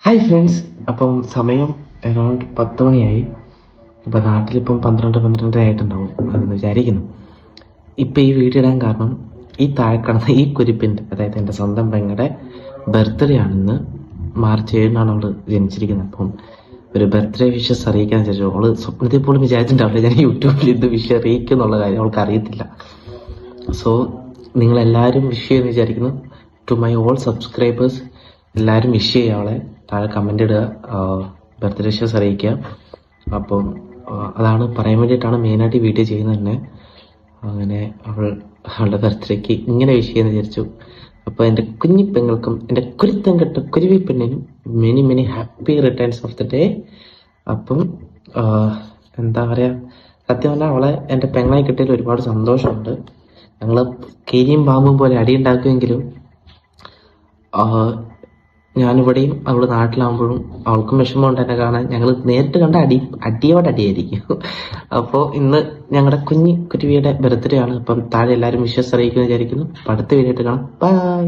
Hi friends, അപ്പം സമയം around 10 മണിയായി. ഇപ്പം നാട്ടിലിപ്പം 12 ആയിട്ടുണ്ടാവും അതെന്ന് വിചാരിക്കുന്നു. ഇപ്പം ഈ വീഡിയോ ഇടാൻ കാരണം ഈ താഴെ കാണുന്ന ഈ കുരിപ്പിൻ്റെ, അതായത് എൻ്റെ സ്വന്തം പെങ്ങളുടെ ബർത്ത്ഡേ ആണെന്ന്. മാർച്ച് 7-നാണ് അവൾ ജനിച്ചിരിക്കുന്നത്. അപ്പം ഒരു ബർത്ത്ഡേ വിഷസ് അറിയിക്കാൻ വിചാരിച്ചു. അവൾ സ്വപ്നത്തിൽ പോലും വിചാരിച്ചിട്ടുണ്ടാവില്ല ഞാൻ യൂട്യൂബിൽ ഇത് വിഷ് അറിയിക്കും എന്നുള്ള കാര്യം അവൾക്ക് അറിയത്തില്ല. സോ നിങ്ങളെല്ലാവരും വിഷ് ചെയ്യുമെന്ന് വിചാരിക്കുന്നു. ടു മൈ ഓൾ സബ്സ്ക്രൈബേഴ്സ്, എല്ലാവരും വിഷ് ചെയ്യുക. അവളെ താഴെ കമൻ്റ് ഇടുക, ബർത്ത്ഡേ വിഷസ് അറിയിക്കുക. അപ്പം അതാണ് പറയാൻ വേണ്ടിയിട്ടാണ് മെയിനായിട്ട് ഈ വീഡിയോ ചെയ്യുന്നത് തന്നെ. അങ്ങനെ അവളുടെ ബർത്ത്ഡേക്ക് ഇങ്ങനെ വിഷ് ചെയ്യുന്ന വിചാരിച്ചു. അപ്പോൾ എൻ്റെ കുഞ്ഞിപ്പെങ്ങൾക്കും എൻ്റെ കുരുത്തം കെട്ട കുരുവി പെണ്ണിനും many many happy returns of the day. അപ്പം എന്താ പറയുക, സത്യം പറഞ്ഞാൽ അവളെ എൻ്റെ പെങ്ങളെ കിട്ടിയതിൽ ഒരുപാട് സന്തോഷമുണ്ട്. ഞങ്ങൾ കീരിയും പാമ്പും പോലെ അടി ഉണ്ടാക്കുമെങ്കിലും ഞാനിവിടെയും അവൾ നാട്ടിലാകുമ്പോഴും അവൾക്കും വിഷമമുണ്ട് എന്നെ കാണാൻ. ഞങ്ങൾ നേരിട്ട് കണ്ട അടിയായിരിക്കും. അപ്പോൾ ഇന്ന് ഞങ്ങളുടെ കുരുവിയുടെ ബർത്ത്ഡേ ആണ്. അപ്പം താഴെ എല്ലാവരും വിഷസ് അറിയിക്കുമെന്ന് വിചാരിക്കുന്നു. അപ്പം അടുത്ത വീഡിയോ ആയിട്ട് കാണാം. ബൈ.